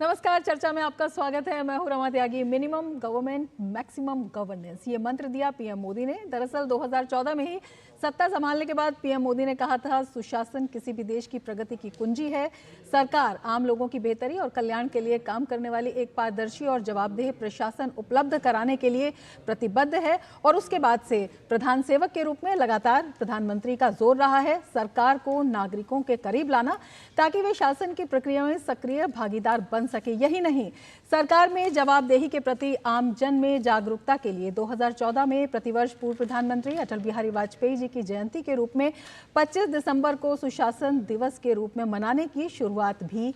नमस्कार, चर्चा में आपका स्वागत है। मैं हूं रमा त्यागी। मिनिमम गवर्नमेंट मैक्सिमम गवर्नेंस, ये मंत्र दिया पीएम मोदी ने। दरअसल 2014 में ही सत्ता संभालने के बाद पीएम मोदी ने कहा था, सुशासन किसी भी देश की प्रगति की कुंजी है। सरकार आम लोगों की बेहतरी और कल्याण के लिए काम करने वाली एक पारदर्शी और जवाबदेह प्रशासन उपलब्ध कराने के लिए प्रतिबद्ध है। और उसके बाद से प्रधान सेवक के रूप में लगातार प्रधानमंत्री का जोर रहा है सरकार को नागरिकों के करीब लाना, ताकि वे शासन की प्रक्रिया में सक्रिय भागीदार बन सके। यही नहीं, सरकार में जवाबदेही के प्रति आम जन में जागरूकता के लिए 2014 में प्रतिवर्ष पूर्व प्रधानमंत्री अटल बिहारी वाजपेयी जी की जयंती के रूप में 25 दिसंबर को सुशासन दिवस के रूप में मनाने की शुरुआत भी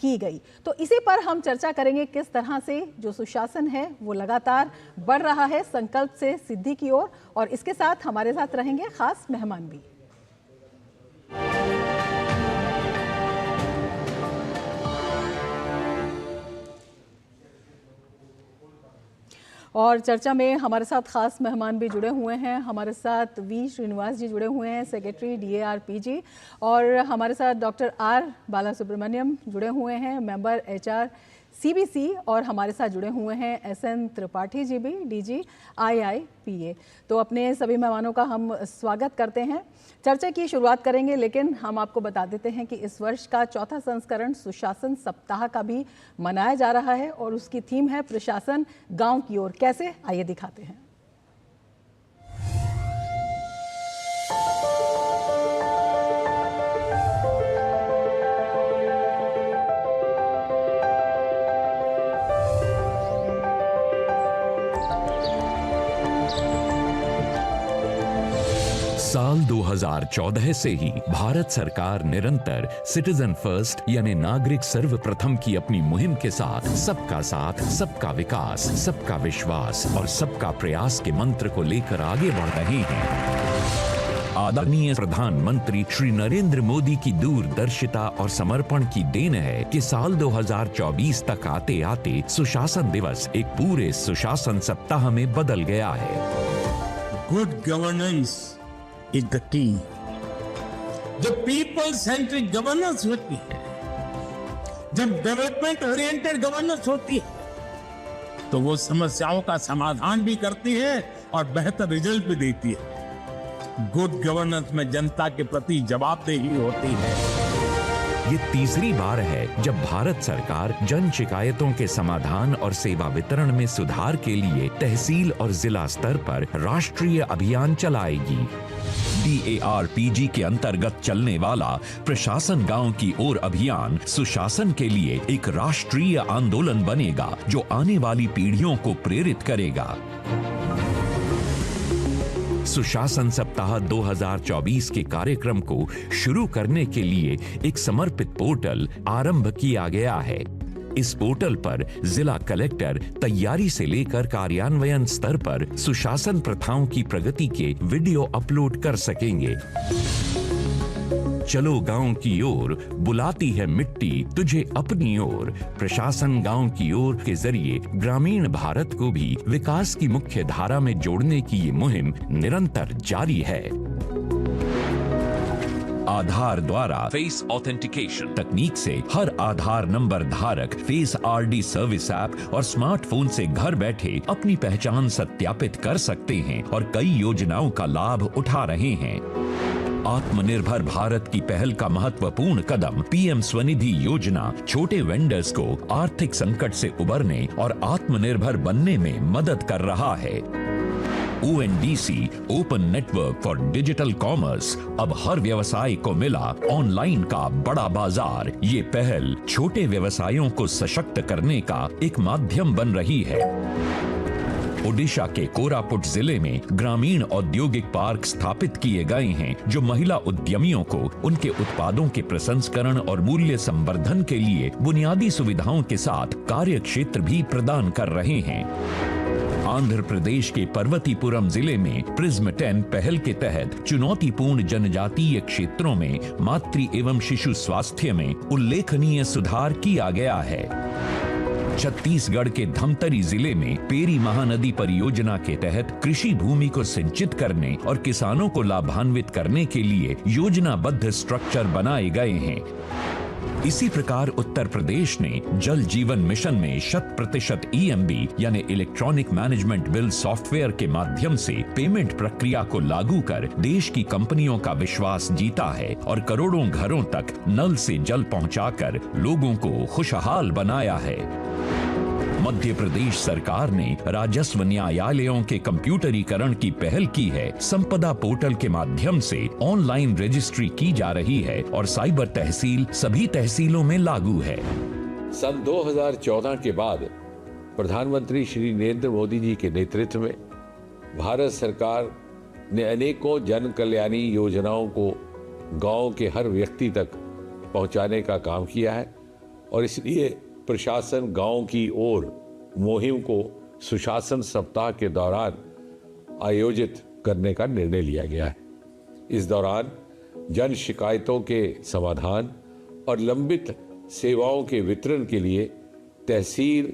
की गई। तो इसी पर हम चर्चा करेंगे, किस तरह से जो सुशासन है वो लगातार बढ़ रहा है संकल्प से सिद्धि की ओर। और इसके साथ हमारे साथ रहेंगे खास मेहमान भी। और चर्चा में हमारे साथ खास मेहमान भी जुड़े हुए हैं। हमारे साथ वी श्रीनिवास जी जुड़े हुए हैं, सेक्रेटरी DARPG, और हमारे साथ डॉक्टर R बालासुब्रमण्यम जुड़े हुए हैं, मेंबर HR CBC, और हमारे साथ जुड़े हुए हैं SN त्रिपाठी जी भी, DG IIPA। तो अपने सभी मेहमानों का हम स्वागत करते हैं। चर्चा की शुरुआत करेंगे, लेकिन हम आपको बता देते हैं कि इस वर्ष का चौथा संस्करण सुशासन सप्ताह का भी मनाया जा रहा है और उसकी थीम है प्रशासन गांव की ओर। कैसे, आइए दिखाते हैं। साल 2014 से ही भारत सरकार निरंतर सिटीजन फर्स्ट यानी नागरिक सर्वप्रथम की अपनी मुहिम के साथ सबका विकास, सबका विश्वास और सबका प्रयास के मंत्र को लेकर आगे बढ़ रहे हैं। आदरणीय प्रधानमंत्री श्री नरेंद्र मोदी की दूरदर्शिता और समर्पण की देन है कि साल 2024 तक आते आते सुशासन दिवस एक पूरे सुशासन सप्ताह में बदल गया है। Good governance is the key. जब पीपल सेंट्रिक गवर्नेंस होती है, जब डेवलपमेंट ओरिएंटेड गवर्नेंस होती है, तो वो समस्याओं का समाधान भी करती है और बेहतर रिजल्ट भी देती है। गुड गवर्नेंस में जनता के प्रति जवाबदेही होती है। ये तीसरी बार है जब भारत सरकार जन शिकायतों के समाधान और सेवा वितरण में सुधार के लिए तहसील और जिला स्तर पर राष्ट्रीय अभियान चलाएगी। DARPG के अंतर्गत चलने वाला प्रशासन गांव की ओर अभियान सुशासन के लिए एक राष्ट्रीय आंदोलन बनेगा, जो आने वाली पीढ़ियों को प्रेरित करेगा। सुशासन सप्ताह 2024 के कार्यक्रम को शुरू करने के लिए एक समर्पित पोर्टल आरंभ किया गया है। इस पोर्टल पर जिला कलेक्टर तैयारी से लेकर कार्यान्वयन स्तर पर सुशासन प्रथाओं की प्रगति के वीडियो अपलोड कर सकेंगे। चलो गांव की ओर, बुलाती है मिट्टी तुझे अपनी ओर। प्रशासन गांव की ओर के जरिए ग्रामीण भारत को भी विकास की मुख्य धारा में जोड़ने की ये मुहिम निरंतर जारी है। आधार द्वारा फेस ऑथेंटिकेशन तकनीक से हर आधार नंबर धारक फेस RD सर्विस ऐप और स्मार्टफोन से घर बैठे अपनी पहचान सत्यापित कर सकते हैं और कई योजनाओं का लाभ उठा रहे हैं। आत्मनिर्भर भारत की पहल का महत्वपूर्ण कदम PM स्वनिधि योजना छोटे वेंडर्स को आर्थिक संकट से उबरने और आत्मनिर्भर बनने में मदद कर रहा है। ONDC open network for digital commerce, अब हर व्यवसाय को मिला ऑनलाइन का बड़ा बाजार। ये पहल छोटे व्यवसायों को सशक्त करने का एक माध्यम बन रही है। ओडिशा के कोरापुट जिले में ग्रामीण औद्योगिक पार्क स्थापित किए गए हैं, जो महिला उद्यमियों को उनके उत्पादों के प्रसंस्करण और मूल्य संवर्धन के लिए बुनियादी सुविधाओं के साथ कार्य क्षेत्र भी प्रदान कर रहे हैं। आंध्र प्रदेश के पर्वतीपुरम जिले में प्रिज्म 10 पहल के तहत चुनौतीपूर्ण जनजातीय क्षेत्रों में मातृ एवं शिशु स्वास्थ्य में उल्लेखनीय सुधार किया गया है। छत्तीसगढ़ के धमतरी जिले में पेरी महानदी परियोजना के तहत कृषि भूमि को सिंचित करने और किसानों को लाभान्वित करने के लिए योजनाबद्ध स्ट्रक्चर बनाए गए हैं। इसी प्रकार उत्तर प्रदेश ने जल जीवन मिशन में 100% EMB यानी इलेक्ट्रॉनिक मैनेजमेंट बिल सॉफ्टवेयर के माध्यम से पेमेंट प्रक्रिया को लागू कर देश की कंपनियों का विश्वास जीता है और करोड़ों घरों तक नल से जल पहुंचाकर लोगों को खुशहाल बनाया है। मध्य प्रदेश सरकार ने राजस्व न्यायालयों के कंप्यूटरीकरण की पहल की है। संपदा पोर्टल के माध्यम से ऑनलाइन रजिस्ट्री की जा रही है और साइबर तहसील सभी तहसीलों में लागू है। सन 2014 के बाद प्रधानमंत्री श्री नरेंद्र मोदी जी के नेतृत्व में भारत सरकार ने अनेकों जन कल्याणी योजनाओं को गांव के हर व्यक्ति तक पहुंचाने का काम किया है और इसलिए प्रशासन गांव की ओर मुहिम को सुशासन सप्ताह के दौरान आयोजित करने का निर्णय लिया गया है। इस दौरान जन शिकायतों के समाधान और लंबित सेवाओं के वितरण के लिए तहसील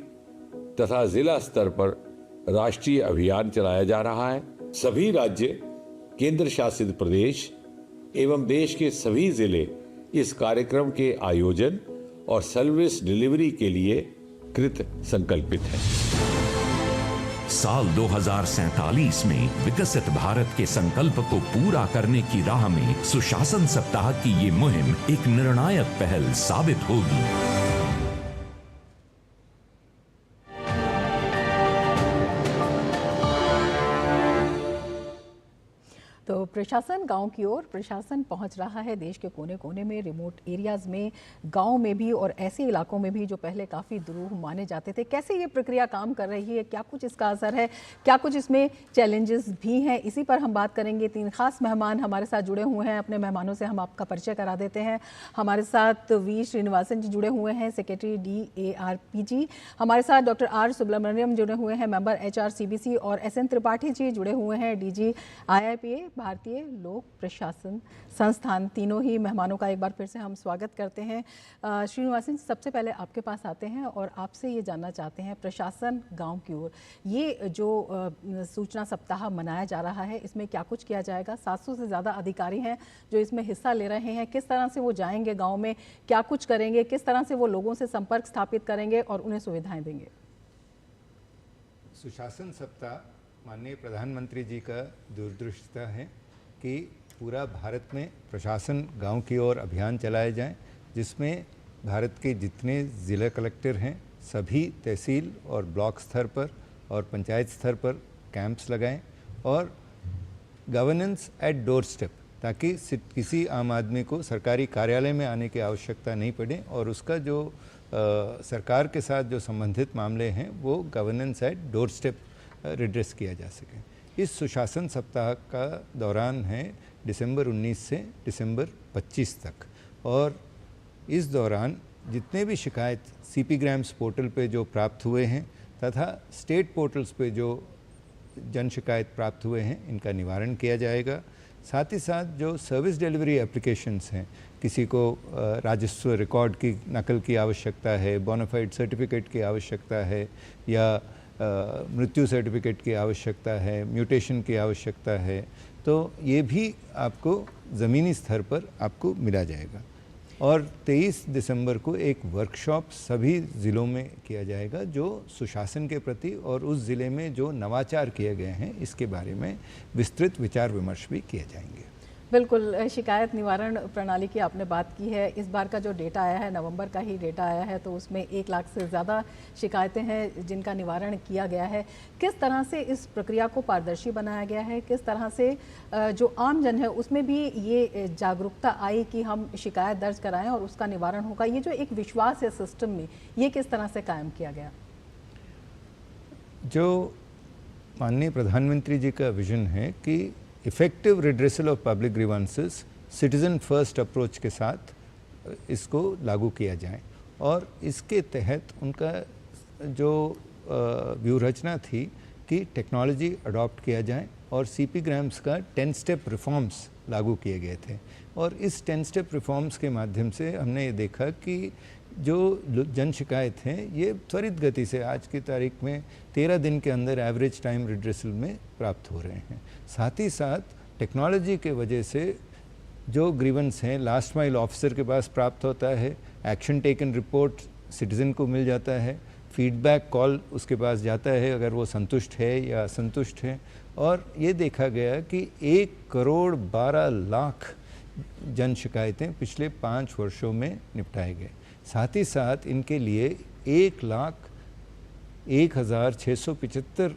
तथा जिला स्तर पर राष्ट्रीय अभियान चलाया जा रहा है। सभी राज्य, केंद्र शासित प्रदेश एवं देश के सभी जिले इस कार्यक्रम के आयोजन और सर्विस डिलीवरी के लिए कृत संकल्पित है। साल 2047 में विकसित भारत के संकल्प को पूरा करने की राह में सुशासन सप्ताह की ये मुहिम एक निर्णायक पहल साबित होगी। तो प्रशासन गांव की ओर प्रशासन पहुंच रहा है देश के कोने कोने में, रिमोट एरियाज में, गांव में भी और ऐसे इलाकों में भी जो पहले काफ़ी दुरूह माने जाते थे। कैसे ये प्रक्रिया काम कर रही है, क्या कुछ इसका असर है, क्या कुछ इसमें चैलेंजेस भी हैं, इसी पर हम बात करेंगे। 3 खास मेहमान हमारे साथ जुड़े हुए हैं। अपने मेहमानों से हम आपका परिचय करा देते हैं। हमारे साथ वी श्रीनिवासन जी जुड़े हुए हैं, सेक्रेटरी DARPG। हमारे साथ डॉक्टर R सुब्रमण्यम जुड़े हुए हैं, मेंबर HRCBC। और SN त्रिपाठी जी जुड़े हुए हैं, DG IIPA भारतीय लोक प्रशासन संस्थान। तीनों ही मेहमानों का एक बार फिर से हम स्वागत करते हैं। श्रीनिवासन, सबसे पहले आपके पास आते हैं और आपसे ये जानना चाहते हैं, प्रशासन गांव की ओर ये जो सूचना सप्ताह मनाया जा रहा है, इसमें क्या कुछ किया जाएगा? 700 से ज़्यादा अधिकारी हैं जो इसमें हिस्सा ले रहे हैं। किस तरह से वो जाएंगे गाँव में, क्या कुछ करेंगे, किस तरह से वो लोगों से संपर्क स्थापित करेंगे और उन्हें सुविधाएँ देंगे? सुशासन सप्ताह माननीय प्रधानमंत्री जी का दूरदृष्टता है कि पूरा भारत में प्रशासन गांव की ओर अभियान चलाए जाएं, जिसमें भारत के जितने ज़िला कलेक्टर हैं सभी तहसील और ब्लॉक स्तर पर और पंचायत स्तर पर कैंप्स लगाएं और गवर्नेंस एट डोर स्टेप, ताकि किसी आम आदमी को सरकारी कार्यालय में आने की आवश्यकता नहीं पड़े और उसका जो सरकार के साथ जो संबंधित मामले हैं वो governance at door step redress किया जा सके। इस सुशासन सप्ताह का दौरान है दिसंबर 19 से दिसंबर 25 तक और इस दौरान जितने भी शिकायत CP ग्राम्स पोर्टल पे जो प्राप्त हुए हैं तथा स्टेट पोर्टल्स पे जो जन शिकायत प्राप्त हुए हैं, इनका निवारण किया जाएगा। साथ ही साथ जो सर्विस डिलीवरी एप्लीकेशंस हैं, किसी को राजस्व रिकॉर्ड की नकल की आवश्यकता है, बोनाफाइड सर्टिफिकेट की आवश्यकता है या मृत्यु सर्टिफिकेट की आवश्यकता है, म्यूटेशन की आवश्यकता है, तो ये भी आपको ज़मीनी स्तर पर आपको मिला जाएगा। और 23 दिसंबर को एक वर्कशॉप सभी ज़िलों में किया जाएगा जो सुशासन के प्रति और उस ज़िले में जो नवाचार किए गए हैं इसके बारे में विस्तृत विचार विमर्श भी किए जाएंगे। बिल्कुल, शिकायत निवारण प्रणाली की आपने बात की है। इस बार का जो डेटा आया है, नवंबर का ही डेटा आया है, तो उसमें 1 लाख से ज़्यादा शिकायतें हैं जिनका निवारण किया गया है। किस तरह से इस प्रक्रिया को पारदर्शी बनाया गया है, किस तरह से जो आम जन है उसमें भी ये जागरूकता आई कि हम शिकायत दर्ज कराएं और उसका निवारण होगा, ये जो एक विश्वास है सिस्टम में, ये किस तरह से कायम किया गया? जो माननीय प्रधानमंत्री जी का विजन है कि effective redressal of public grievances citizen first approach के साथ इसको लागू किया जाए और इसके तहत उनका जो व्यूहरचना थी कि टेक्नोलॉजी अडॉप्ट किया जाए और CP ग्राम्स का 10 स्टेप रिफॉर्म्स लागू किए गए थे। और इस 10 स्टेप रिफॉर्म्स के माध्यम से हमने ये देखा कि जो जन शिकायत हैं ये त्वरित गति से आज की तारीख में 13 दिन के अंदर एवरेज टाइम रिड्रेसल में प्राप्त हो रहे हैं। साथ ही साथ टेक्नोलॉजी के वजह से जो ग्रीवेंस हैं लास्ट माइल ऑफिसर के पास प्राप्त होता है, एक्शन टेकन रिपोर्ट सिटीज़न को मिल जाता है, फीडबैक कॉल उसके पास जाता है अगर वो संतुष्ट है या असंतुष्ट है। और ये देखा गया कि 1,12,00,000 जन शिकायतें पिछले 5 वर्षों में निपटाए गए। साथ ही साथ इनके लिए 1,01,675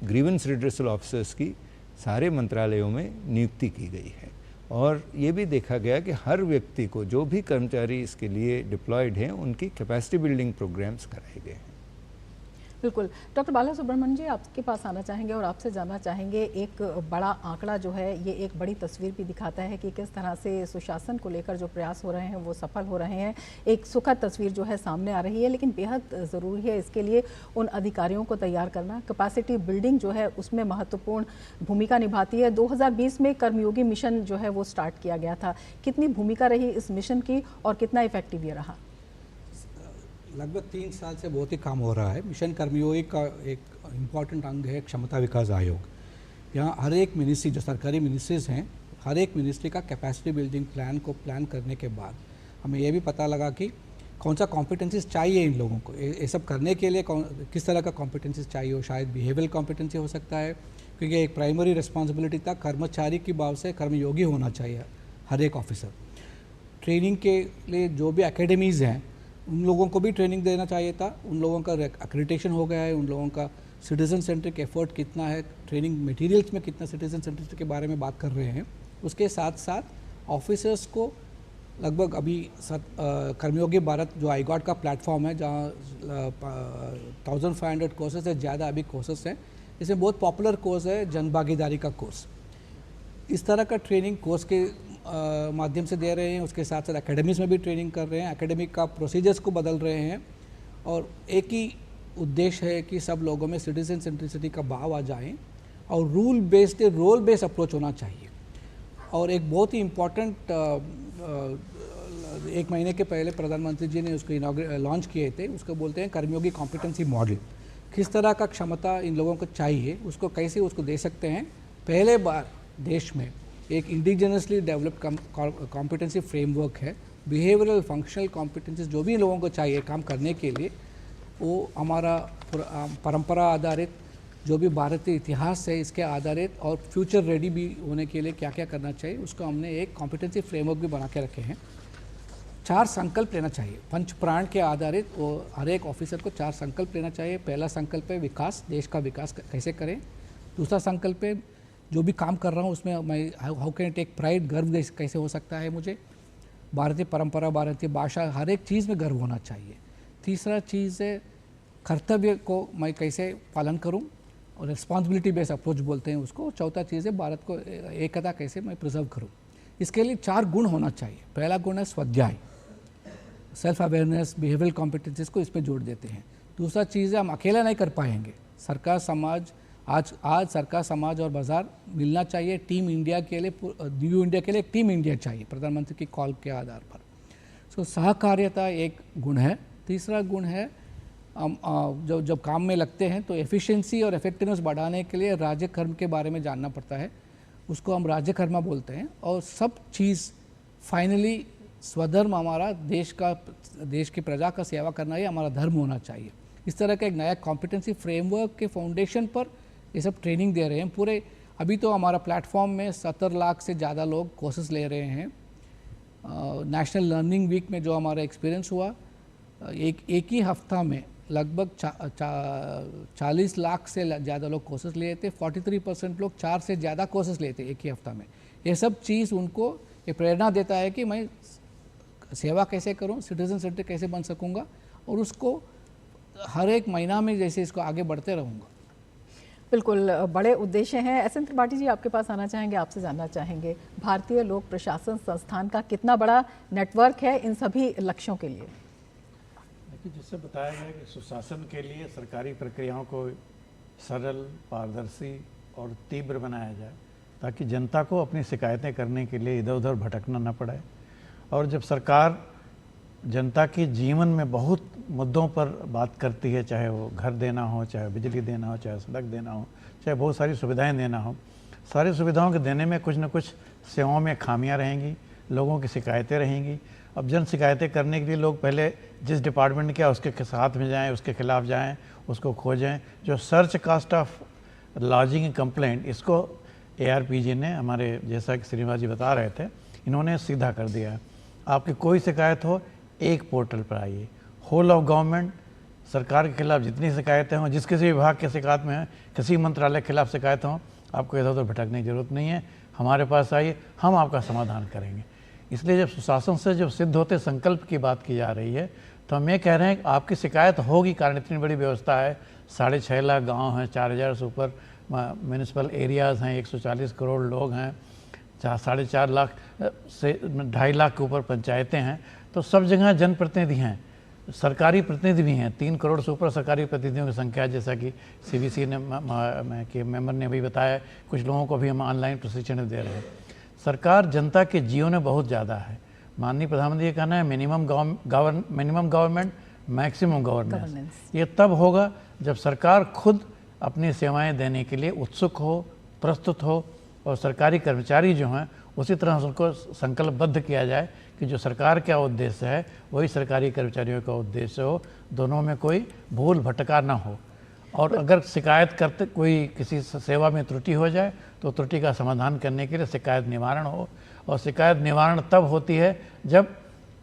ग्रीवेंस रिड्रेसल ऑफिसर्स की सारे मंत्रालयों में नियुक्ति की गई है। और ये भी देखा गया कि हर व्यक्ति को, जो भी कर्मचारी इसके लिए डिप्लॉयड हैं, उनकी कैपेसिटी बिल्डिंग प्रोग्राम्स कराए गए हैं। बिल्कुल। डॉक्टर बाला सुब्रमण्यम जी, आपके पास आना चाहेंगे और आपसे जानना चाहेंगे, एक बड़ा आंकड़ा जो है ये एक बड़ी तस्वीर भी दिखाता है कि किस तरह से सुशासन को लेकर जो प्रयास हो रहे हैं वो सफल हो रहे हैं। एक सुखद तस्वीर जो है सामने आ रही है, लेकिन बेहद ज़रूरी है इसके लिए उन अधिकारियों को तैयार करना। कैपेसिटी बिल्डिंग जो है उसमें महत्वपूर्ण भूमिका निभाती है। 2020 में कर्मयोगी मिशन जो है वो स्टार्ट किया गया था। कितनी भूमिका रही इस मिशन की और कितना इफेक्टिव ये रहा? लगभग 3 साल से बहुत ही काम हो रहा है। मिशन कर्मयोगी का एक इम्पॉर्टेंट अंग है क्षमता विकास आयोग। यहाँ हर एक मिनिस्ट्री, जो सरकारी मिनिस्ट्रीज हैं, हर एक मिनिस्ट्री का कैपेसिटी बिल्डिंग प्लान को प्लान करने के बाद हमें यह भी पता लगा कि कौन सा कॉम्पिटेंसीज चाहिए इन लोगों को। ये सब करने के लिए किस तरह का कॉम्पिटेंसीज चाहिए हो। शायद बिहेवियरल कॉम्पिटेंसी हो सकता है, क्योंकि एक प्राइमरी रिस्पॉन्सिबिलिटी था कर्मचारी की भाव से कर्मयोगी होना चाहिए हर एक ऑफिसर। ट्रेनिंग के लिए जो भी एकेडमीज़ हैं उन लोगों को भी ट्रेनिंग देना चाहिए था। उन लोगों का एक्रेडिटेशन हो गया है, उन लोगों का सिटीजन सेंट्रिक एफर्ट कितना है, ट्रेनिंग मटेरियल्स में कितना सिटीजन सेंट्रिक के बारे में बात कर रहे हैं। उसके साथ साथ ऑफिसर्स को लगभग अभी कर्मयोगी भारत जो आईगॉट का प्लेटफॉर्म है, जहाँ 1500 कोर्सेज से ज़्यादा अभी कोर्सेज हैं। इसमें बहुत पॉपुलर कोर्स है जनभागीदारी का कोर्स। इस तरह का ट्रेनिंग कोर्स के माध्यम से दे रहे हैं। उसके साथ साथ एकेडमीज़ में भी ट्रेनिंग कर रहे हैं, एकेडमिक का प्रोसीजर्स को बदल रहे हैं। और एक ही उद्देश्य है कि सब लोगों में सिटीजन सेंट्रिसिटी का भाव आ जाए और रोल बेस्ड अप्रोच होना चाहिए। और एक बहुत ही इम्पॉर्टेंट 1 महीने के पहले प्रधानमंत्री जी ने उसको लॉन्च किए थे। उसको बोलते हैं कर्मयोगी कॉम्पिटेंसी मॉडल। किस तरह का क्षमता इन लोगों को चाहिए, उसको कैसे उसको दे सकते हैं। पहले बार देश में एक इंडिजिनसली डेवलप्ड कॉम्पिटेंसी फ्रेमवर्क है। बिहेवियरल फंक्शनल कॉम्पिटेंसीज जो भी इन लोगों को चाहिए काम करने के लिए, वो हमारा परंपरा आधारित जो भी भारतीय इतिहास है इसके आधारित और फ्यूचर रेडी भी होने के लिए क्या क्या करना चाहिए, उसको हमने एक कॉम्पिटेंसी फ्रेमवर्क भी बना के रखे हैं। 4 संकल्प लेना चाहिए पंच प्राण के आधारित। वो हर एक ऑफिसर को 4 संकल्प लेना चाहिए। पहला संकल्प है विकास, देश का विकास कैसे करें। दूसरा संकल्प है जो भी काम कर रहा हूँ उसमें मैं हाउ कैन टेक प्राइड, गर्व कैसे हो सकता है मुझे। भारतीय परंपरा, भारतीय भाषा, हर एक चीज़ में गर्व होना चाहिए। तीसरा चीज़ है कर्तव्य को मैं कैसे पालन करूँ, और रिस्पॉन्सिबिलिटी बेस्ड अप्रोच बोलते हैं उसको। चौथा चीज़ है भारत को एकता कैसे मैं प्रिजर्व करूँ। इसके लिए 4 गुण होना चाहिए। पहला गुण है स्वाध्याय, सेल्फ अवेयरनेस, बिहेवियरल कॉम्पिटेंसीज को इसमें जोड़ देते हैं। दूसरा चीज़ है हम अकेला नहीं कर पाएंगे, सरकार समाज, आज सरकार समाज और बाजार मिलना चाहिए। टीम इंडिया के लिए, न्यू इंडिया के लिए एक टीम इंडिया चाहिए प्रधानमंत्री की कॉल के आधार पर। सो सहकार्यता एक गुण है। तीसरा गुण है जब काम में लगते हैं तो एफिशिएंसी और इफेक्टिवनेस बढ़ाने के लिए राज्य कर्म के बारे में जानना पड़ता है, उसको हम राज्य कर्मा बोलते हैं। और सब चीज़ फाइनली स्वधर्म, हमारा देश की प्रजा का सेवा करना ही हमारा धर्म होना चाहिए। इस तरह का एक नया कॉम्पिटेंसी फ्रेमवर्क के फाउंडेशन पर ये सब ट्रेनिंग दे रहे हैं पूरे। अभी तो हमारा प्लेटफॉर्म में 70 लाख से ज़्यादा लोग कोर्सेज ले रहे हैं। नेशनल लर्निंग वीक में जो हमारा एक्सपीरियंस हुआ, एक ही हफ्ता में लगभग 40 लाख से ज़्यादा लोग कोर्सेज लिए थे। 43% लोग 4 से ज़्यादा कोर्सेज लेते एक ही हफ्ता में। ये सब चीज़ उनको ये प्रेरणा देता है कि मैं सेवा कैसे करूं, सिटीजन सेंटर कैसे बन सकूंगा, और उसको हर एक महीना में जैसे इसको आगे बढ़ते रहूँगा। बिल्कुल, बड़े उद्देश्य हैं। एस एन त्रिपाठी जी, आपके पास आना चाहेंगे, आपसे जानना चाहेंगे भारतीय लोक प्रशासन संस्थान का कितना बड़ा नेटवर्क है इन सभी लक्ष्यों के लिए? देखिए, जिससे बताया गया कि सुशासन के लिए सरकारी प्रक्रियाओं को सरल, पारदर्शी और तीव्र बनाया जाए, ताकि जनता को अपनी शिकायतें करने के लिए इधर उधर भटकना न पड़े। और जब सरकार जनता के जीवन में बहुत मुद्दों पर बात करती है, चाहे वो घर देना हो, चाहे बिजली देना हो, चाहे सड़क देना हो, चाहे बहुत सारी सुविधाएं देना हो, सारी सुविधाओं के देने में कुछ न कुछ सेवाओं में खामियां रहेंगी। लोगों की शिकायतें रहेंगी। अब जन शिकायतें करने के लिए लोग पहले जिस डिपार्टमेंट ने किया उसके साथ में जाएं, उसके खिलाफ जाएं, उसको खोजें। जो search cost of lodging and complaint, इसको ARPG ने, हमारे जैसा कि श्रीनिवास जी बता रहे थे, इन्होंने सीधा कर दिया है। आपकी कोई शिकायत हो एक पोर्टल पर आइए। होल ऑफ गवर्नमेंट, सरकार के खिलाफ जितनी शिकायतें हों, जिस किसी विभाग के शिकायत में हैं, किसी मंत्रालय के खिलाफ शिकायत हों, आपको इधर उधर भटकने की जरूरत नहीं है, हमारे पास आइए, हम आपका समाधान करेंगे। इसलिए जब सुशासन से जब सिद्ध होते संकल्प की बात की जा रही है, तो हम ये कह रहे हैं कि आपकी शिकायत होगी, कारण इतनी बड़ी व्यवस्था है, 6.5 लाख गाँव हैं, 4000 से ऊपर म्यूनिसिपल एरियाज़ हैं, 140 करोड़ लोग हैं, 4.5 लाख से 2.5 लाख के ऊपर पंचायतें हैं। तो सब जगह जनप्रतिनिधि हैं, सरकारी प्रतिनिधि भी हैं, 3 करोड़ से ऊपर सरकारी प्रतिनिधियों की संख्या है, जैसा कि CBC ने के मेंबर ने भी बताया। कुछ लोगों को भी हम ऑनलाइन प्रशिक्षण दे रहे हैं। सरकार जनता के जीवन में बहुत ज़्यादा है। माननीय प्रधानमंत्री का कहना है मिनिमम गवर्नमेंट मैक्सिमम गवर्नेंस। ये तब होगा जब सरकार खुद अपनी सेवाएं देने के लिए उत्सुक हो, प्रस्तुत हो, और सरकारी कर्मचारी जो हैं उसी तरह से उनको संकल्पबद्ध किया जाए कि जो सरकार का उद्देश्य है वही सरकारी कर्मचारियों का उद्देश्य हो, दोनों में कोई भूल भटका ना हो। और अगर शिकायत करते कोई किसी सेवा में त्रुटि हो जाए तो त्रुटि का समाधान करने के लिए शिकायत निवारण हो। और शिकायत निवारण तब होती है जब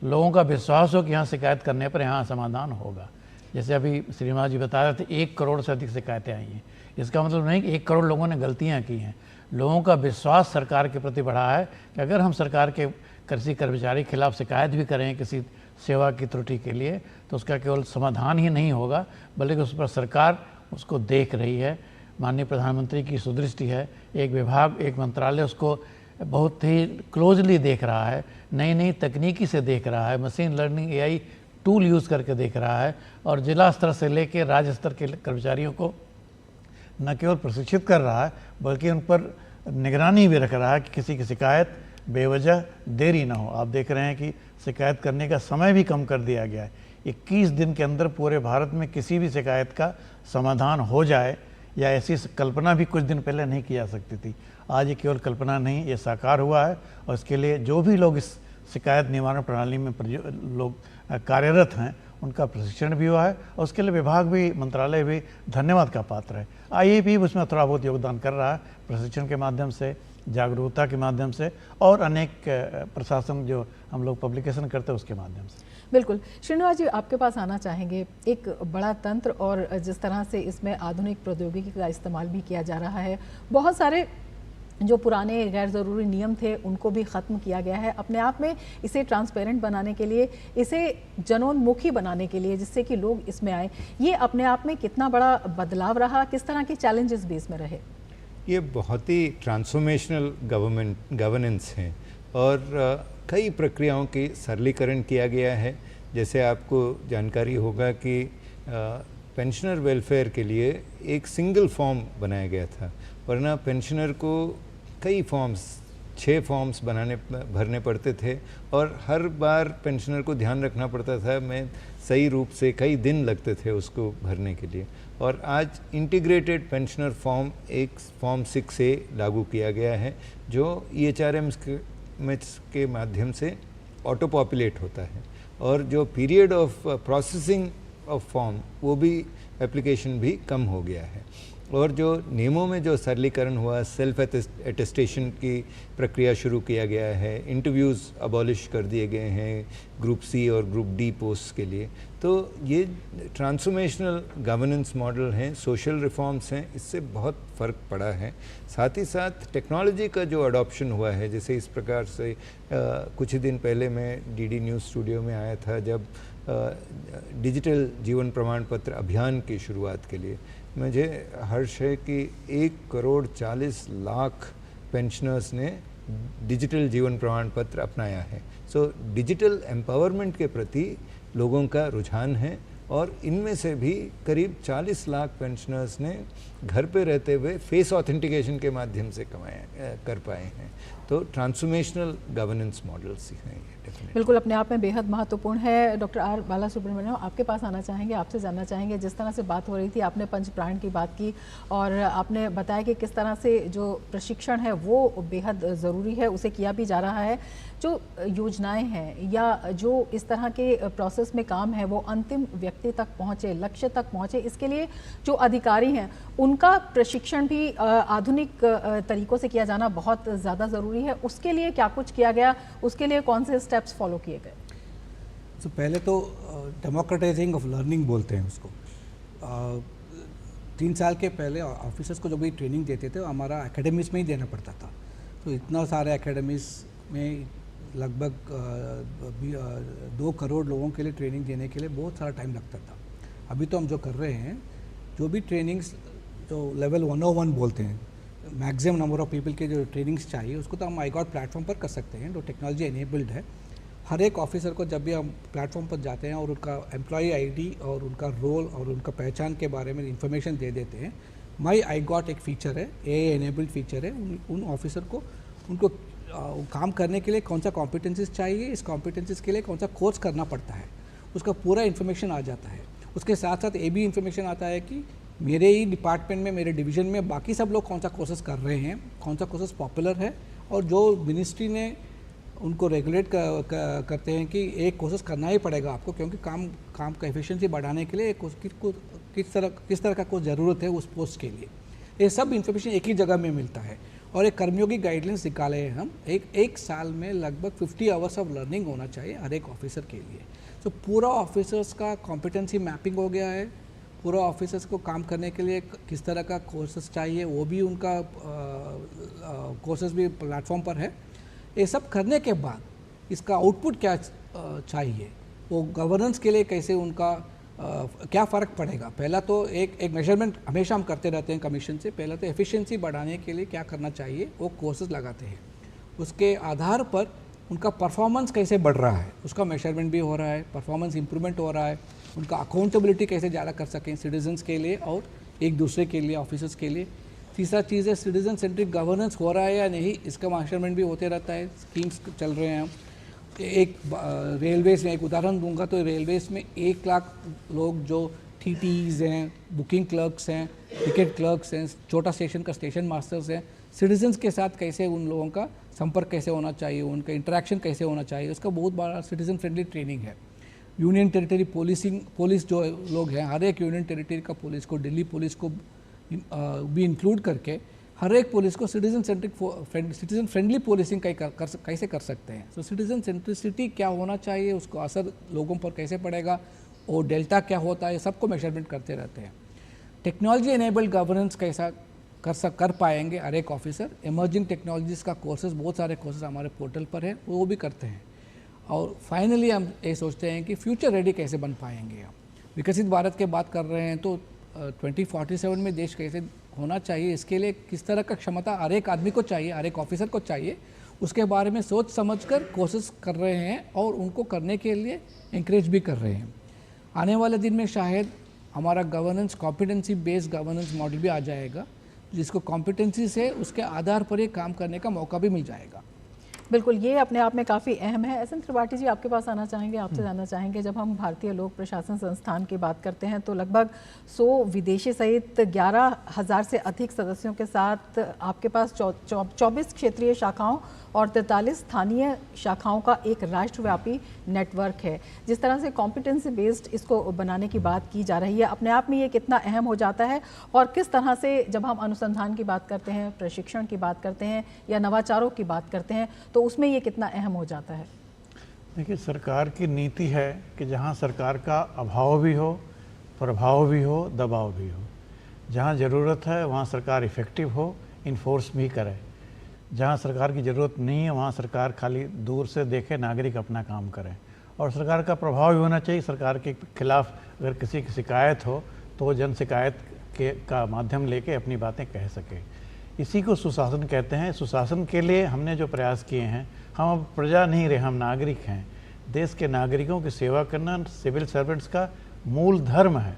लोगों का विश्वास हो कि यहाँ शिकायत करने पर यहाँ समाधान होगा। जैसे अभी श्रीनिवास जी बता रहे थे 1 करोड़ से अधिक शिकायतें आई हैं। इसका मतलब नहीं कि 1 करोड़ लोगों ने गलतियाँ की हैं। लोगों का विश्वास सरकार के प्रति बढ़ा है कि अगर हम सरकार के कृषि कर्मचारी के खिलाफ शिकायत भी करें किसी सेवा की त्रुटि के लिए, तो उसका केवल समाधान ही नहीं होगा, बल्कि उस पर सरकार उसको देख रही है। माननीय प्रधानमंत्री की सुदृष्टि है, एक विभाग, एक मंत्रालय उसको बहुत ही क्लोजली देख रहा है, नई नई तकनीकी से देख रहा है, machine learning AI tool use करके देख रहा है, और जिला स्तर से लेकर राज्य स्तर के कर्मचारियों को न केवल प्रशिक्षित कर रहा है बल्कि उन पर निगरानी भी रख रहा है कि किसी की शिकायत बेवजह देरी ना हो। आप देख रहे हैं कि शिकायत करने का समय भी कम कर दिया गया है। 21 दिन के अंदर पूरे भारत में किसी भी शिकायत का समाधान हो जाए, या ऐसी कल्पना भी कुछ दिन पहले नहीं की जा सकती थी। आज ये केवल कल्पना नहीं, ये साकार हुआ है। और इसके लिए जो भी लोग इस शिकायत निवारण प्रणाली में लोग कार्यरत हैं उनका प्रशिक्षण भी हुआ है, और उसके लिए विभाग भी, मंत्रालय भी धन्यवाद का पात्र है। IAP भी उसमें थोड़ा बहुत योगदान कर रहा है, प्रशिक्षण के माध्यम से, जागरूकता के माध्यम से, और अनेक प्रशासन जो हम लोग पब्लिकेशन करते हैं उसके माध्यम से। बिल्कुल। श्रीनिवास जी, आपके पास आना चाहेंगे। एक बड़ा तंत्र और जिस तरह से इसमें आधुनिक प्रौद्योगिकी का इस्तेमाल भी किया जा रहा है, बहुत सारे जो पुराने गैर ज़रूरी नियम थे उनको भी ख़त्म किया गया है। अपने आप में इसे ट्रांसपेरेंट बनाने के लिए, इसे जनोन्मुखी बनाने के लिए, जिससे कि लोग इसमें आए, ये अपने आप में कितना बड़ा बदलाव रहा, किस तरह के चैलेंजेस भी इसमें रहे? ये बहुत ही ट्रांसफॉर्मेशनल गवर्नेंस है, और कई प्रक्रियाओं की सरलीकरण किया गया है। जैसे आपको जानकारी होगा कि पेंशनर वेलफेयर के लिए एक सिंगल फॉर्म बनाया गया था, वरना पेंशनर को कई फॉर्म्स, 6 फॉर्म्स भरने पड़ते थे, और हर बार पेंशनर को ध्यान रखना पड़ता था, मैं सही रूप से कई दिन लगते थे उसको भरने के लिए। और आज इंटीग्रेटेड पेंशनर फॉर्म, एक फॉर्म 6A लागू किया गया है, जो EHRMs के माध्यम से ऑटो पॉपुलेट होता है, और जो period of processing of form वो भी एप्लीकेशन भी कम हो गया है। और जो नियमों में जो सरलीकरण हुआ, सेल्फ अटेस्टेशन की प्रक्रिया शुरू किया गया है, इंटरव्यूज़ अबॉलिश कर दिए गए हैं ग्रुप C और ग्रुप D पोस्ट के लिए। तो ये ट्रांसफॉर्मेशनल गवर्नेंस मॉडल हैं, सोशल रिफॉर्म्स हैं, इससे बहुत फ़र्क पड़ा है। साथ ही साथ टेक्नोलॉजी का जो अडॉप्शन हुआ है, जैसे इस प्रकार से कुछ ही दिन पहले मैं DD न्यूज़ स्टूडियो में आया था जब डिजिटल जीवन प्रमाण पत्र अभियान की शुरुआत के लिए। मुझे हर्ष है कि 1,40,00,000 पेंशनर्स ने डिजिटल जीवन प्रमाण पत्र अपनाया है। सो डिजिटल एम्पावरमेंट के प्रति लोगों का रुझान है, और इनमें से भी करीब 40 लाख पेंशनर्स ने घर पे रहते हुए फेस ऑथेंटिकेशन के माध्यम से कर पाए हैं। तो ट्रांसफॉर्मेशनल गवर्नेंस मॉडल्स हैं ये डेफिनेटली। बिल्कुल अपने आप में बेहद महत्वपूर्ण है। डॉक्टर आर बालासुब्रमण्यम, आपके पास आना चाहेंगे, आपसे जानना चाहेंगे, जिस तरह से बात हो रही थी, आपने पंच प्राण की बात की और आपने बताया कि किस तरह से जो प्रशिक्षण है वो बेहद ज़रूरी है, उसे किया भी जा रहा है। जो योजनाएं हैं या जो इस तरह के प्रोसेस में काम है वो अंतिम व्यक्ति तक पहुंचे, लक्ष्य तक पहुंचे, इसके लिए जो अधिकारी हैं उनका प्रशिक्षण भी आधुनिक तरीकों से किया जाना बहुत ज़्यादा ज़रूरी है। उसके लिए क्या कुछ किया गया, उसके लिए कौन से स्टेप्स फॉलो किए गए? तो पहले तो डेमोक्रेटाइजिंग ऑफ लर्निंग बोलते हैं उसको। 3 साल के पहले ऑफिसर्स को जो भी ट्रेनिंग देते थे हमारा एकेडमीज में ही देना पड़ता था। तो इतना सारे एकेडमीज में लगभग 2 करोड़ लोगों के लिए ट्रेनिंग देने के लिए बहुत सारा टाइम लगता था। अभी तो हम जो कर रहे हैं, जो भी ट्रेनिंग्स जो लेवल 101 बोलते हैं, मैक्सिमम नंबर ऑफ पीपल के जो ट्रेनिंग्स चाहिए उसको तो हम iGOT प्लेटफॉर्म पर कर सकते हैं, जो टेक्नोलॉजी एनेबल्ड है। हर एक ऑफिसर को जब भी हम प्लेटफॉर्म पर जाते हैं और उनका एम्प्लॉई आईडी और उनका रोल और उनका पहचान के बारे में इंफॉर्मेशन दे देते हैं। माई iGOT एक फ़ीचर है, AI एनेबल्ड फीचर है। उन ऑफिसर को उनको काम करने के लिए कौन सा कॉम्पिटेंसीज चाहिए, इस कॉम्पिटेंसीज के लिए कौन सा कोर्स करना पड़ता है, उसका पूरा इन्फॉर्मेशन आ जाता है। उसके साथ साथ ये भी इन्फॉर्मेशन आता है कि मेरे ही डिपार्टमेंट में, मेरे डिवीज़न में बाकी सब लोग कौन सा कोर्सेज कर रहे हैं, कौन सा कोर्सेज पॉपुलर है और जो मिनिस्ट्री ने उनको रेगुलेट करते हैं कि एक कोर्सेज करना ही पड़ेगा आपको, क्योंकि काम का एफिशिएंसी बढ़ाने के लिए किस तरह का कोर्स ज़रूरत है उस पोस्ट के लिए। ये सब इन्फॉर्मेशन एक ही जगह में मिलता है। और एक कर्मयोगी गाइडलाइंस निकाले हैं हम। एक साल में लगभग 50 आवर्स ऑफ लर्निंग होना चाहिए हर एक ऑफिसर के लिए। तो पूरा ऑफिसर्स का कॉम्पिटेंसी मैपिंग हो गया है। पूरा ऑफिसर्स को काम करने के लिए किस तरह का कोर्सेज चाहिए वो भी उनका कोर्सेज भी प्लेटफॉर्म पर है। ये सब करने के बाद इसका आउटपुट क्या चाहिए, वो गवर्नेंस के लिए कैसे उनका क्या फ़र्क पड़ेगा। पहला तो एक मेजरमेंट हमेशा हम करते रहते हैं कमीशन से। पहला तो एफिशिएंसी बढ़ाने के लिए क्या करना चाहिए वो कोर्सेज लगाते हैं। उसके आधार पर उनका परफॉर्मेंस कैसे बढ़ रहा है उसका मेजरमेंट भी हो रहा है, परफॉर्मेंस इंप्रूवमेंट हो रहा है। उनका अकाउंटेबिलिटी कैसे ज़्यादा कर सकें सिटीजन्स के लिए और एक दूसरे के लिए, ऑफिसर्स के लिए। तीसरा चीज़ है सिटीजन सेंट्रिक गवर्नेंस हो रहा है या नहीं, इसका मेजरमेंट भी होते रहता है। स्कीम्स चल रहे हैं हम। एक रेलवेज़ में एक उदाहरण दूंगा तो रेलवेज़ में 1 लाख लोग जो TTs हैं, बुकिंग क्लर्क्स हैं, टिकट क्लर्क्स हैं, छोटा स्टेशन का स्टेशन मास्टर्स हैं, सिटीजन्स के साथ कैसे उन लोगों का संपर्क कैसे होना चाहिए, उनका इंटरेक्शन कैसे होना चाहिए, उसका बहुत बड़ा सिटीजन फ्रेंडली ट्रेनिंग है। यूनियन टेरिटरी पुलिस जो लोग हैं, हर एक यूनियन टेरिटरी का पुलिस को, दिल्ली पुलिस को भी इंक्लूड करके हर एक पुलिस को सिटीजन फ्रेंडली पुलिसिंग कैसे कर सकते हैं। तो सिटीजन सेंट्रिसिटी क्या होना चाहिए, उसको असर लोगों पर कैसे पड़ेगा और डेल्टा क्या होता है, सबको मेजरमेंट करते रहते हैं। टेक्नोलॉजी एनेबल्ड गवर्नेंस कैसा कर पाएंगे हर एक ऑफिसर। इमर्जिंग टेक्नोलॉजीज़ का कोर्सेज, बहुत सारे कोर्सेज हमारे पोर्टल पर है, वो भी करते हैं। और फाइनली हम ये सोचते हैं कि फ्यूचर रेडी कैसे बन पाएंगे। हम विकसित भारत की बात कर रहे हैं तो 2047 में देश कैसे होना चाहिए, इसके लिए किस तरह का क्षमता हर एक आदमी को चाहिए, हर एक ऑफिसर को चाहिए, उसके बारे में सोच समझकर कोशिश कर रहे हैं और उनको करने के लिए इंकरेज भी कर रहे हैं। आने वाले दिन में शायद हमारा governance competency based governance model भी आ जाएगा, जिसको कॉम्पिटेंसी से उसके आधार पर ही काम करने का मौका भी मिल जाएगा। बिल्कुल, ये अपने आप में काफ़ी अहम है। एस एन त्रिपाठी जी, आपके पास आना चाहेंगे, आपसे जानना चाहेंगे, जब हम भारतीय लोक प्रशासन संस्थान की बात करते हैं तो लगभग 100 विदेशी सहित 11,000 से अधिक सदस्यों के साथ आपके पास 24 क्षेत्रीय शाखाओं और 43 स्थानीय शाखाओं का एक राष्ट्रव्यापी नेटवर्क है। जिस तरह से कॉम्पिटेंसी बेस्ड इसको बनाने की बात की जा रही है, अपने आप में ये कितना अहम हो जाता है और किस तरह से जब हम अनुसंधान की बात करते हैं, प्रशिक्षण की बात करते हैं या नवाचारों की बात करते हैं तो उसमें ये कितना अहम हो जाता है? देखिए, सरकार की नीति है कि जहाँ सरकार का अभाव भी हो, प्रभाव भी हो, दबाव भी हो। जहाँ ज़रूरत है वहाँ सरकार इफ़ेक्टिव हो, इन्फोर्स भी करे। जहाँ सरकार की ज़रूरत नहीं है वहाँ सरकार खाली दूर से देखे, नागरिक अपना काम करें। और सरकार का प्रभाव भी होना चाहिए। सरकार के खिलाफ अगर किसी की शिकायत हो तो वो जन शिकायत का माध्यम लेके अपनी बातें कह सके। इसी को सुशासन कहते हैं। सुशासन के लिए हमने जो प्रयास किए हैं, हम अब प्रजा नहीं रहे, हम नागरिक हैं। देश के नागरिकों की सेवा करना सिविल सर्वेंट्स का मूल धर्म है।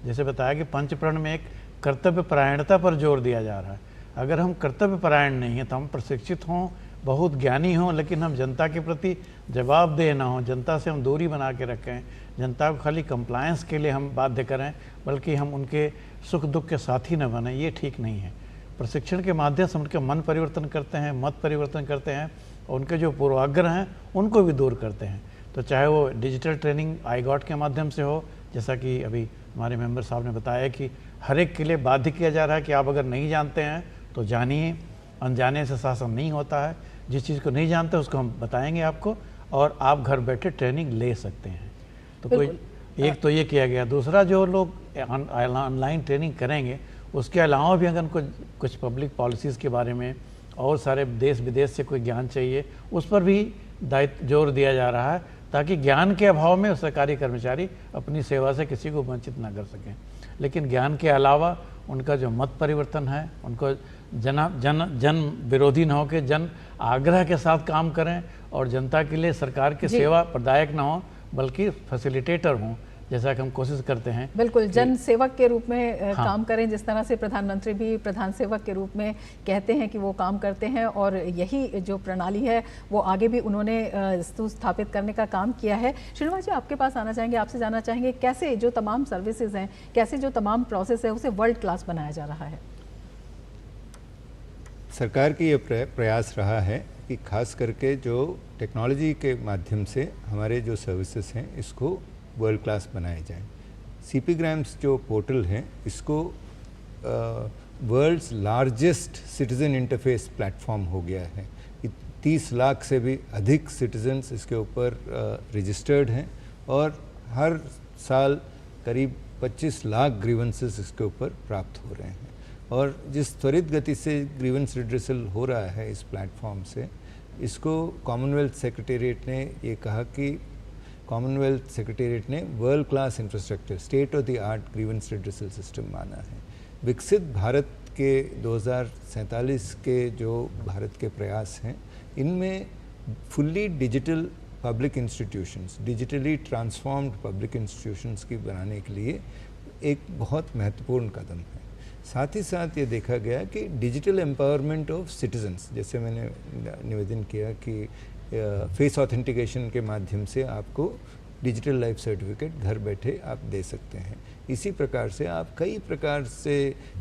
जैसे बताया कि पंचप्रण में एक कर्तव्य परायणता पर जोर दिया जा रहा है। अगर हम कर्तव्य परायण नहीं हैं तो हम प्रशिक्षित हों, बहुत ज्ञानी हों, लेकिन हम जनता के प्रति जवाबदेह ना हों, जनता से हम दूरी बना के रखें, जनता को खाली कंप्लायंस के लिए हम बाध्य करें, बल्कि हम उनके सुख दुख के साथी न बने, ये ठीक नहीं है। प्रशिक्षण के माध्यम से उनके मन परिवर्तन करते हैं, मत परिवर्तन करते हैं, और उनके जो पूर्वाग्रह हैं उनको भी दूर करते हैं। तो चाहे वो डिजिटल ट्रेनिंग iGOT के माध्यम से हो, जैसा कि अभी हमारे मेंबर साहब ने बताया कि हर एक के लिए बाध्य किया जा रहा है कि आप अगर नहीं जानते हैं तो जानिए, अनजाने से शासन नहीं होता है। जिस चीज़ को नहीं जानते उसको हम बताएंगे आपको, और आप घर बैठे ट्रेनिंग ले सकते हैं। तो कोई एक तो ये किया गया। दूसरा, जो लोग ऑनलाइन ट्रेनिंग करेंगे उसके अलावा भी अगर कुछ पब्लिक पॉलिसीज़ के बारे में और सारे देश विदेश से कोई ज्ञान चाहिए, उस पर भी दायित्व जोर दिया जा रहा है, ताकि ज्ञान के अभाव में सरकारी कर्मचारी अपनी सेवा से किसी को वंचित ना कर सकें। लेकिन ज्ञान के अलावा उनका जो मत परिवर्तन है, उनको जन विरोधी ना हो के जन आग्रह के साथ काम करें, और जनता के लिए सरकार की सेवा प्रदायक ना हो बल्कि फैसिलिटेटर हों, जैसा कि हम कोशिश करते हैं। बिल्कुल, जन सेवक के रूप में काम करें, जिस तरह से प्रधानमंत्री भी प्रधान सेवक के रूप में कहते हैं कि वो काम करते हैं, और यही जो प्रणाली है वो आगे भी उन्होंने स्थापित करने का काम किया है। श्रीनिवास जी, आपके पास आना चाहेंगे, आपसे जानना चाहेंगे कैसे जो तमाम सर्विसेज हैं, कैसे जो तमाम प्रोसेस है उसे वर्ल्ड क्लास बनाया जा रहा है। सरकार की ये प्रयास रहा है कि खास करके जो टेक्नोलॉजी के माध्यम से हमारे जो सर्विसेज हैं इसको वर्ल्ड क्लास बनाए जाएं। CP ग्राम्स जो पोर्टल है इसको world's largest citizen interface platform हो गया है। 30 लाख से भी अधिक सिटीजन्स इसके ऊपर रजिस्टर्ड हैं, और हर साल करीब 25 लाख ग्रीवेंसेस इसके ऊपर प्राप्त हो रहे हैं। और जिस त्वरित गति से ग्रीवेंस रिड्रेसल हो रहा है इस प्लेटफॉर्म से, इसको कॉमनवेल्थ सेक्रेटेरिएट ने ये कहा कि कॉमनवेल्थ सेक्रेटेरिएट ने world class infrastructure, state of the art grievance redressal system माना है। विकसित भारत के 2047 के जो भारत के प्रयास हैं, इनमें fully digital public institutions, digitally transformed public institutions की बनाने के लिए एक बहुत महत्वपूर्ण कदम है। साथ ही साथ ये देखा गया कि डिजिटल एम्पावरमेंट ऑफ सिटीजन्स, जैसे मैंने निवेदन किया कि फेस ऑथेंटिकेशन के माध्यम से आपको डिजिटल लाइफ सर्टिफिकेट घर बैठे आप दे सकते हैं। इसी प्रकार से आप कई प्रकार से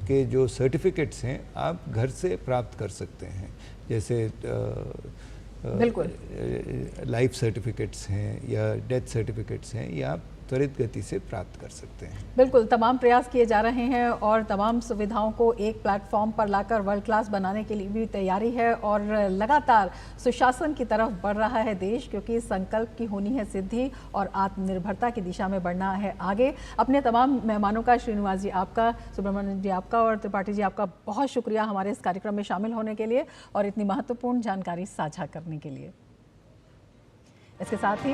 के जो सर्टिफिकेट्स हैं आप घर से प्राप्त कर सकते हैं, जैसे बिल्कुल लाइफ सर्टिफिकेट्स हैं या डेथ सर्टिफिकेट्स हैं, या आप त्वरित गति से प्राप्त कर सकते हैं। बिल्कुल, तमाम प्रयास किए जा रहे हैं और तमाम सुविधाओं को एक प्लेटफॉर्म पर लाकर वर्ल्ड क्लास बनाने के लिए भी तैयारी है, और लगातार सुशासन की तरफ बढ़ रहा है देश, क्योंकि संकल्प की होनी है सिद्धि और आत्मनिर्भरता की दिशा में बढ़ना है आगे। अपने तमाम मेहमानों का, श्रीनिवास जी आपका, सुब्रमण्यम जी आपका और त्रिपाठी जी आपका बहुत शुक्रिया हमारे इस कार्यक्रम में शामिल होने के लिए और इतनी महत्वपूर्ण जानकारी साझा करने के लिए। इसके साथ ही